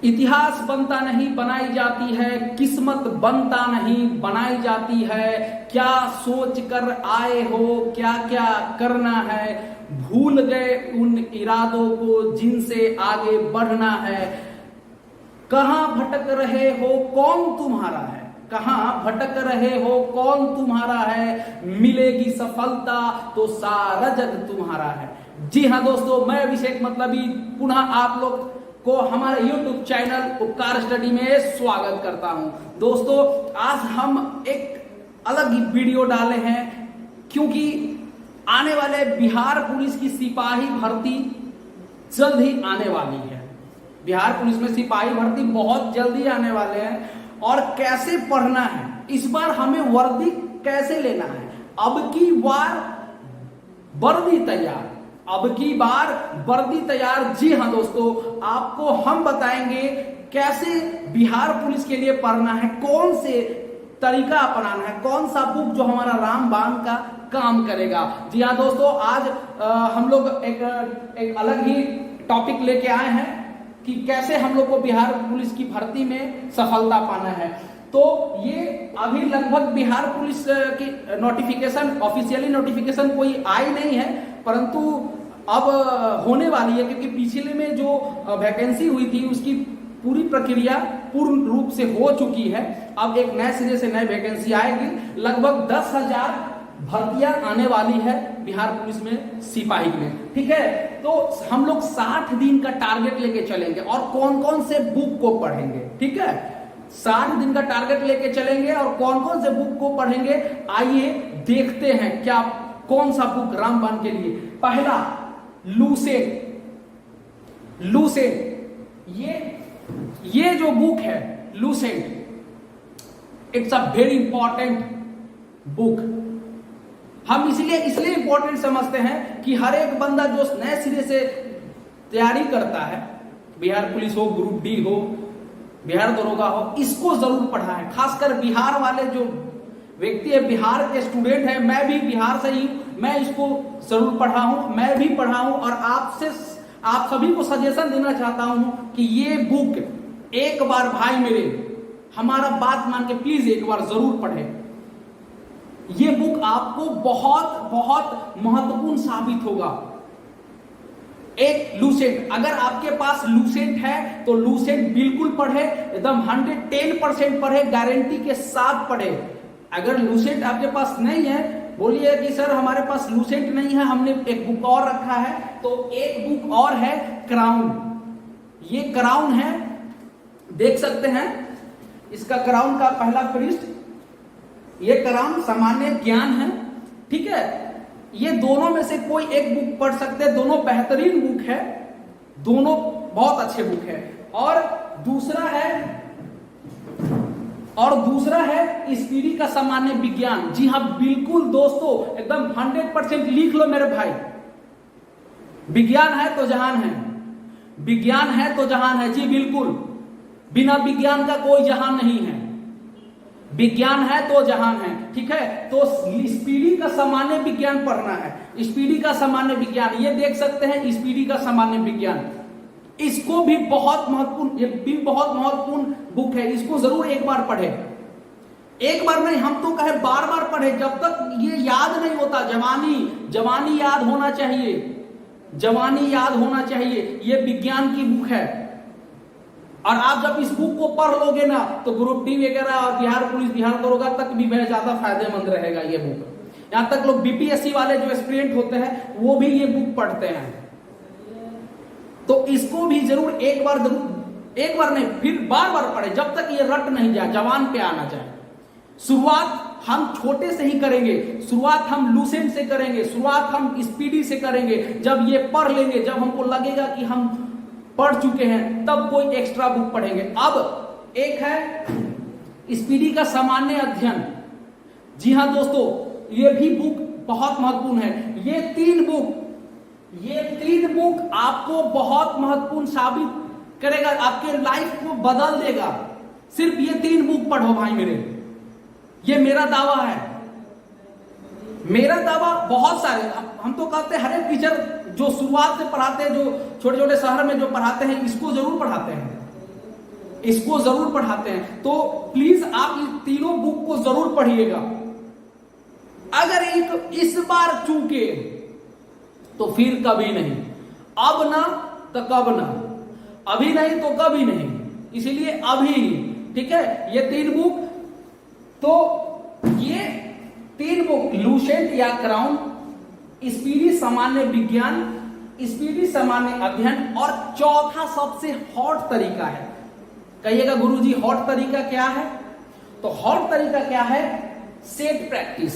इतिहास बनता नहीं बनाई जाती है, किस्मत बनता नहीं बनाई जाती है। क्या सोच कर आए हो, क्या क्या करना है, भूल गए उन इरादों को जिनसे आगे बढ़ना है। कहां भटक रहे हो, कौन तुम्हारा है, कहां भटक रहे हो, कौन तुम्हारा है, मिलेगी सफलता तो सारा जग तुम्हारा है। जी हां दोस्तों, मैं अभिषेक मतलबी पुनः आप लोग को हमारे YouTube चैनल उपकार स्टडी में स्वागत करता हूं। दोस्तों, आज हम एक अलग ही वीडियो डाले हैं क्योंकि आने वाले बिहार पुलिस की सिपाही भर्ती जल्द ही आने वाली है। बिहार पुलिस में सिपाही भर्ती बहुत जल्दी आने वाले हैं और कैसे पढ़ना है, इस बार हमें वर्दी कैसे लेना है, अब की बार वर्दी तैयार, अब की बार वर्दी तैयार। जी हां दोस्तों, आपको हम बताएंगे कैसे बिहार पुलिस के लिए पढ़ना है, कौन से तरीका अपनाना है, कौन सा बुक जो हमारा रामबाण का काम करेगा। जी हां दोस्तों, आज हम लोग एक अलग ही टॉपिक लेके आए हैं कि कैसे हम लोग को बिहार पुलिस की भर्ती में सफलता पाना है। तो ये अभी लगभग बिहार पुलिस की नोटिफिकेशन, ऑफिशियली नोटिफिकेशन कोई आई नहीं है, परंतु अब होने वाली है क्योंकि पिछले में जो वैकेंसी हुई थी उसकी पूरी प्रक्रिया पूर्ण रूप से हो चुकी है। अब एक नए सिरे से नई वैकेंसी आएगी। लगभग 10,000 भर्तियां आने वाली है बिहार पुलिस में सिपाही में। ठीक है, तो हम लोग 60 दिन का टारगेट लेके चलेंगे और कौन कौन से बुक को पढ़ेंगे। ठीक है, 60 दिन का टारगेट लेके चलेंगे और कौन कौन से बुक को पढ़ेंगे, आइए देखते हैं क्या कौन सा बुक रामबाण के लिए। पहला लूसेंट। ये जो बुक है Lucent, it's a very important book. हम इसलिए इंपॉर्टेंट समझते हैं कि हर एक बंदा जो नए सिरे से तैयारी करता है, बिहार पुलिस हो, ग्रुप डी हो, बिहार दरोगा हो, इसको जरूर पढ़ा है। खासकर बिहार वाले जो व्यक्ति है, बिहार के स्टूडेंट है, मैं भी बिहार से ही, मैं इसको जरूर पढ़ा हूं, मैं भी पढ़ा हूं और आप सभी को सजेशन देना चाहता हूं कि ये बुक एक बार भाई मेरे, हमारा बात मान के प्लीज एक बार जरूर पढ़ें। ये बुक आपको बहुत बहुत महत्वपूर्ण साबित होगा। एक लूसेंट, अगर आपके पास लूसेंट है तो लूसेंट बिल्कुल पढ़े, एकदम 110% पढ़े, गारंटी के साथ पढ़े। अगर लूसेंट आपके पास नहीं है, बोलिए कि सर हमारे पास लूसेंट नहीं है, हमने एक बुक और रखा है, तो एक बुक और है क्राउन। ये क्राउन है, देख सकते हैं इसका क्राउन का पहला पृष्ठ, ये क्राउन सामान्य ज्ञान है। ठीक है, ये दोनों में से कोई एक बुक पढ़ सकते हैं, दोनों बेहतरीन बुक है, दोनों बहुत अच्छे बुक है। और दूसरा है स्पीडी का सामान्य विज्ञान। जी हाँ बिल्कुल दोस्तों, एकदम 100% लिख लो मेरे भाई। विज्ञान है तो जहान है, विज्ञान है तो जहान है। जी बिल्कुल, बिना विज्ञान का कोई जहान नहीं है, विज्ञान है तो जहान है। ठीक है, तो स्पीडी का सामान्य विज्ञान पढ़ना है। स्पीडी का सामान्य विज्ञान, ये देख सकते हैं स्पीडी का सामान्य विज्ञान, इसको भी बहुत महत्वपूर्ण, ये भी बहुत महत्वपूर्ण बुक है, इसको जरूर एक बार पढ़े। एक बार नहीं, हम तो कहे बार बार पढ़े, जब तक ये याद नहीं होता। जवानी याद होना चाहिए, जवानी याद होना चाहिए। ये विज्ञान की बुक है और आप जब इस बुक को पढ़ लोगे ना तो ग्रुप डी वगैरह और बिहार पुलिस, बिहार दरोगा तक भी बहुत ज्यादा फायदेमंद रहेगा ये बुक। यहां तक लोग बीपीएससी वाले जो एस्पिरेंट होते हैं वो भी ये बुक पढ़ते हैं, तो इसको भी जरूर एक बार नहीं फिर बार बार पढ़े, जब तक ये रट नहीं जाए, जवान पे आना जाए। शुरुआत हम छोटे से ही करेंगे, शुरुआत हम लूसेंट से करेंगे, शुरुआत हम स्पीडी से करेंगे। जब ये पढ़ लेंगे, जब हमको लगेगा कि हम पढ़ चुके हैं, तब कोई एक्स्ट्रा बुक पढ़ेंगे। अब एक है स्पीडी का सामान्य अध्ययन। जी हां दोस्तों, ये भी बुक बहुत महत्वपूर्ण है। ये तीन बुक आपको बहुत महत्वपूर्ण साबित करेगा, आपके लाइफ को बदल देगा। सिर्फ ये 3 बुक पढ़ो भाई मेरे, ये मेरा दावा है। मेरा दावा बहुत सारे, हम तो कहते हैं हर एक टीचर जो शुरुआत से पढ़ाते हैं, जो छोटे छोटे शहर में जो पढ़ाते हैं, इसको जरूर पढ़ाते हैं। इसको जरूर पढ़ाते हैं। तो प्लीज आप इन तीनों बुक को जरूर पढ़िएगा। अगर एक इस बार चूके तो फिर कभी नहीं, अब ना तो कब ना, अभी नहीं तो कभी नहीं, इसीलिए अभी। ठीक है, ये 3 बुक, तो ये 3 बुक लूसेंट या क्राउन, स्पीडी सामान्य विज्ञान, स्पीडी सामान्य अध्ययन, और चौथा सबसे हॉट तरीका है। कहिएगा गुरुजी हॉट तरीका क्या है? तो हॉट तरीका क्या है? Set practice.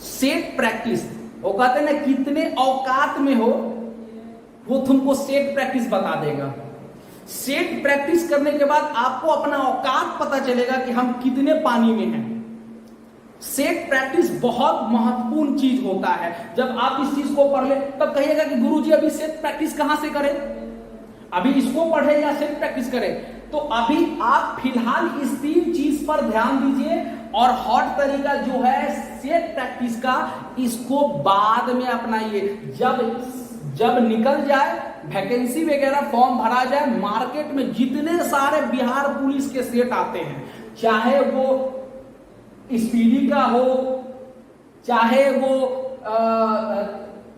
सेट प्रैक्टिस, वो कहते हैं ना कितने औकात में हो वो तुमको सेट प्रैक्टिस बता देगा। सेट प्रैक्टिस करने के बाद आपको अपना औकात पता चलेगा कि हम कितने पानी में हैं। सेट प्रैक्टिस बहुत महत्वपूर्ण चीज होता है। जब आप इस चीज को पढ़ ले तब कहिएगा कि गुरुजी अभी सेट प्रैक्टिस कहां से करें, अभी इसको पढ़े या सेट प्रैक्टिस करें? तो अभी आप फिलहाल इस 3 चीज पर ध्यान दीजिए, और हॉट तरीका जो है सेट प्रैक्टिस का, इसको बाद में अपनाइए। जब निकल जाए वैकेंसी वगैरह फॉर्म भरा जाए, मार्केट में जितने सारे बिहार पुलिस के सेट आते हैं, चाहे वो स्पीडी का हो, चाहे वो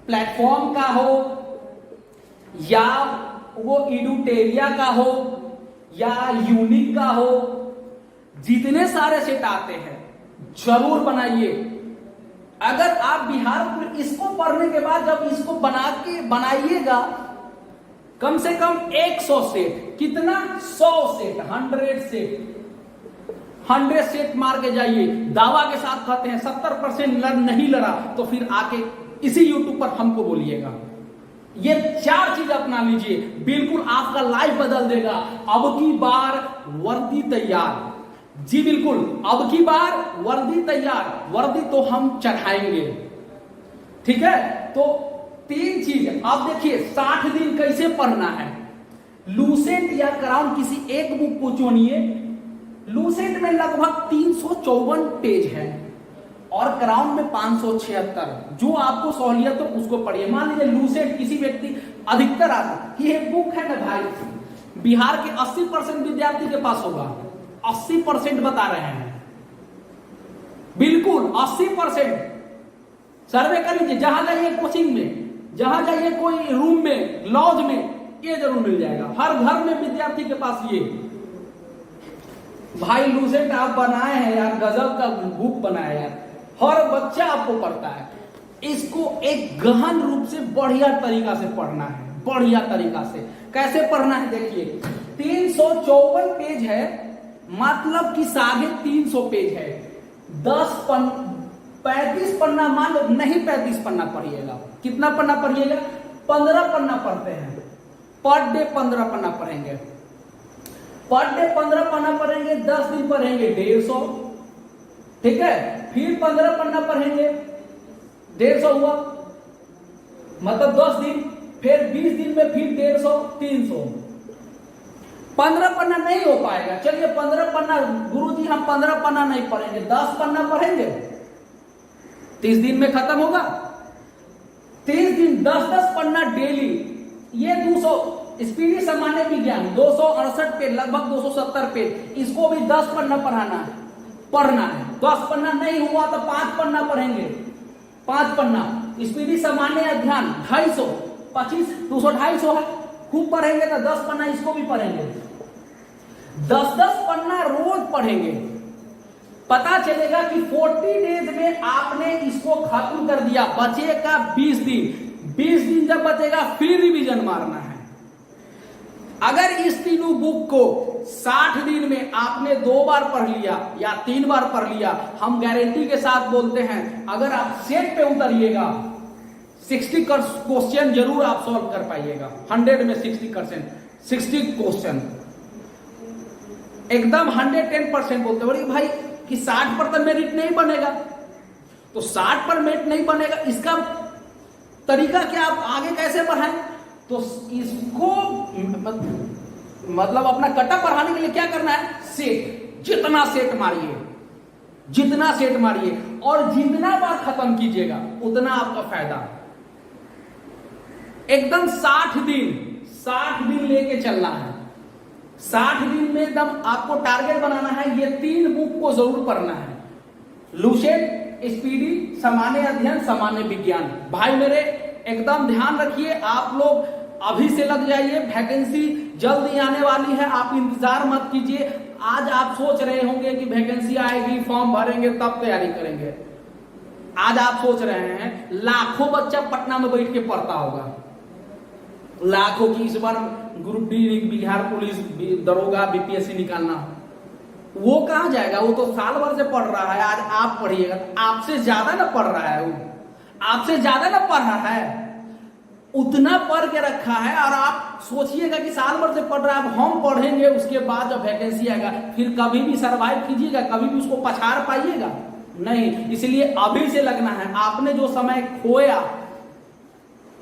प्लेटफॉर्म का हो, या वो इडुटेरिया का हो, या यूनिक का हो, जितने सारे सेट आते हैं जरूर बनाइए। अगर आप बिहार इसको पढ़ने के बाद जब इसको बनाइएगा, कम से कम 100 सेट, कितना 100 सेट, 100 सेट, 100 सेट मार के जाइए। दावा के साथ कहते हैं 70% नहीं लड़ा तो फिर आके इसी यूट्यूब पर हमको बोलिएगा। ये 4 चीज अपना लीजिए, बिल्कुल आपका लाइफ बदल देगा। अब की बार वर्दी तैयार, जी बिल्कुल, अब की बार वर्दी तैयार, वर्दी तो हम चढ़ाएंगे। ठीक है, तो 3 चीज आप देखिए। 60 दिन कैसे पढ़ना है? लूसेंट या क्राउन किसी एक बुक को चुनिए। लूसेंट में लगभग 354 पेज है और क्राउन में 576। जो आपको सहूलियत हो उसको पढ़िए। मान लीजिए लूसेंट किसी व्यक्ति अधिकतर आता, ये बुक है ना भाई, बिहार के 80% विद्यार्थी के पास होगा। 80% बता रहे हैं, बिल्कुल 80%। सर्वे कर लीजिए, जहां जाइए कोचिंग में, जहां जाइए कोई रूम में, लॉज में, ये जरूर मिल जाएगा। हर घर में विद्यार्थी के पास ये भाई लूसेंट आप बनाए हैं यार, गजब का बुक बनाया यार, हर बच्चा आपको पढ़ता है। इसको एक गहन रूप से बढ़िया तरीका से पढ़ना है, बढ़िया तरीका से। कैसे पढ़ना है देखिए, 354 पेज है, मतलब कि 350 पेज है। 35 पन्ना मान लो, नहीं 35 पन्ना पढ़िएगा। कितना पन्ना पढ़िएगा? 15 पन्ना पढ़ते हैं पर डे, 15 पन्ना पढ़ेंगे पर डे, 15 पन्ना पढ़ेंगे, 10 दिन पढ़ेंगे 150। ठीक है, फिर 15 पन्ना पढ़ेंगे, 150 हुआ, मतलब 10 दिन, फिर 20 दिन में फिर 150, 300। 15 पन्ना नहीं हो पाएगा। चलिए 15 पन्ना, गुरुजी हम 15 पन्ना नहीं पढ़ेंगे, 10 पन्ना पढ़ेंगे, 30 दिन में खत्म होगा। 30 दिन 10-10 पन्ना डेली, ये 200। स्पीडी सामान्य विज्ञान 268 पेज, लगभग 270 पेज, इसको भी 10 पन्ना पढ़ना है। 10 पन्ना नहीं हुआ तो 5 पन्ना पढ़ेंगे, 5 पन्ना। स्पीडी सामान्य अध्ययन 250, 25, 200, 250 है, खूब पढ़ेंगे तो 10 पन्ना इसको भी पढ़ेंगे। 10-10 पन्ना रोज पढ़ेंगे, पता चलेगा कि 40 डेज में आपने इसको खत्म कर दिया। बचेगा 20 दिन। 20 दिन जब बचेगा फिर रिवीजन मारना है। अगर इस तीनों बुक को 60 दिन में आपने 2 बार पढ़ लिया या 3 बार पढ़ लिया, हम गारंटी के साथ बोलते हैं, अगर आप सेट पे उतरिएगा 60 क्वेश्चन जरूर आप सॉल्व कर पाइएगा। 100 में 60 क्वेश्चन एकदम 110% बोलते बोलिए भाई कि 60 पर तो मेरिट नहीं बनेगा। तो 60 पर मेरिट नहीं बनेगा, इसका तरीका क्या, आप आगे कैसे बढ़ाएं? तो इसको मतलब अपना कटा बढ़ाने के लिए क्या करना है? सेट, जितना सेट मारिए और जितना बार खत्म कीजिएगा उतना आपका फायदा। एकदम 60 दिन लेके चलना है। 60 दिन में एकदम आपको टारगेट बनाना है। ये 3 बुक को जरूर पढ़ना है, लुसेंट, स्पीडी, सामान्य अध्ययन, सामान्य विज्ञान। भाई मेरे एकदम ध्यान रखिए, आप लोग अभी से लग जाइए, वैकेंसी जल्दी आने वाली है, आप इंतजार मत कीजिए। आज आप सोच रहे होंगे कि वैकेंसी आएगी, फॉर्म भरेंगे तब तैयारी करेंगे। आज आप सोच रहे हैं लाखों बच्चा पटना में बैठ के पढ़ता होगा, लाखों की इस बार ग्रुप डी, बिहार पुलिस, दरोगा, बीपीएससी निकालना, वो कहां जाएगा? वो तो साल भर से पढ़ रहा है। आज आप पढ़िएगा, आपसे ज्यादा ना पढ़ रहा है, वो आपसे ज्यादा ना पढ़ रहा है, उतना पढ़ के रखा है। और आप सोचिएगा कि साल भर से पढ़ रहा है, अब हम पढ़ेंगे, उसके बाद जब वैकेंसी आएगा फिर कभी भी सर्वाइव कीजिएगा, कभी भी उसको पछाड़ पाइएगा नहीं। इसलिए अभी से लगना है। आपने जो समय खोया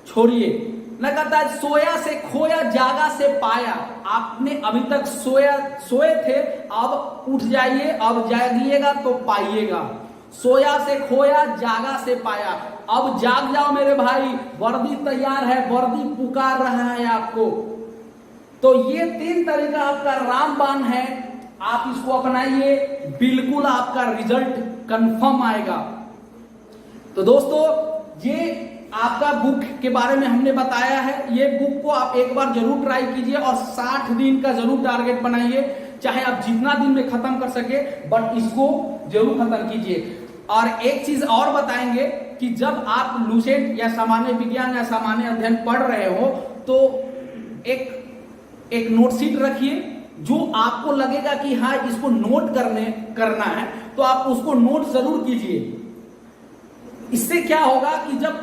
छोड़िए, न कहता है सोया से खोया, जागा से पाया। आपने अभी तक सोए थे, अब उठ जाइए, अब जागिएगा तो पाइएगा। सोया से खोया, जागा से पाया, अब जाग जाओ मेरे भाई, वर्दी तैयार है, वर्दी पुकार रहा है आपको। तो ये 3 तरीका आपका रामबाण है, आप इसको अपनाइए, बिल्कुल आपका रिजल्ट कंफर्म आएगा। तो दोस्तों, ये आपका बुक के बारे में हमने बताया है। ये बुक को आप एक बार जरूर ट्राई कीजिए और 60 दिन का जरूर टारगेट बनाइए, चाहे आप जितना दिन में खत्म कर सके, बट इसको जरूर खत्म कीजिए। और एक चीज और बताएंगे कि जब आप लुसेंट या सामान्य विज्ञान या सामान्य अध्ययन पढ़ रहे हो तो एक नोट शीट रखिए, जो आपको लगेगा कि हाँ इसको नोट करना है, तो आप उसको नोट जरूर कीजिए। इससे क्या होगा कि जब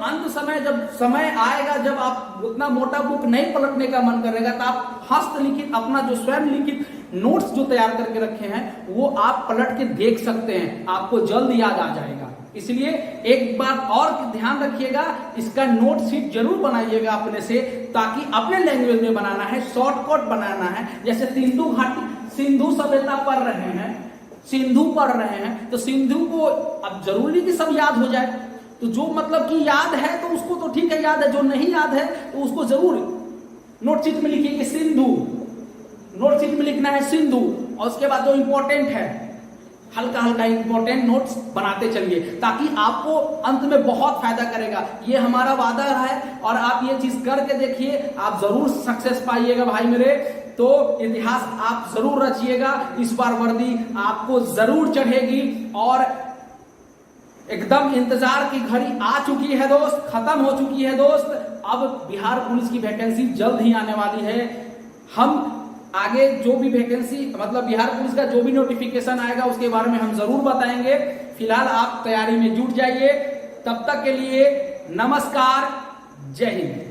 जब समय आएगा, जब आप उतना मोटा बुक नहीं पलटने का मन करेगा, तो आप हस्तलिखित अपना जो स्वयं लिखित नोट्स जो तैयार करके रखे हैं वो आप पलट के देख सकते हैं, आपको जल्द याद आ जाएगा। इसलिए एक बात और ध्यान रखिएगा, इसका नोट शीट जरूर बनाइएगा अपने से, ताकि अपने लैंग्वेज में बनाना है, शॉर्टकट बनाना है। जैसे सिंधु घाटी, सिंधु सभ्यता पढ़ रहे हैं, सिंधु पढ़ रहे हैं, तो सिंधु को अब जरूरी कि सब याद हो जाए, तो जो मतलब कि याद है तो उसको तो ठीक है याद है, जो नहीं याद है तो उसको जरूर नोटशीट में लिखिए कि सिंधु, नोटशीट में लिखना है सिंधु, और उसके बाद जो इंपॉर्टेंट है हल्का हल्का इंपॉर्टेंट नोट्स बनाते चलिए, ताकि आपको अंत में बहुत फायदा करेगा। ये हमारा वादा है और आप ये चीज करके देखिए, आप जरूर सक्सेस पाइएगा भाई मेरे। तो इतिहास आप जरूर रचिएगा, इस बार वर्दी आपको जरूर चढ़ेगी। और एकदम इंतजार की घड़ी आ चुकी है दोस्त, खत्म हो चुकी है दोस्त। अब बिहार पुलिस की वैकेंसी जल्द ही आने वाली है। हम आगे जो भी वैकेंसी मतलब बिहार पुलिस का जो भी नोटिफिकेशन आएगा उसके बारे में हम जरूर बताएंगे। फिलहाल आप तैयारी में जुट जाइए। तब तक के लिए नमस्कार, जय हिंद।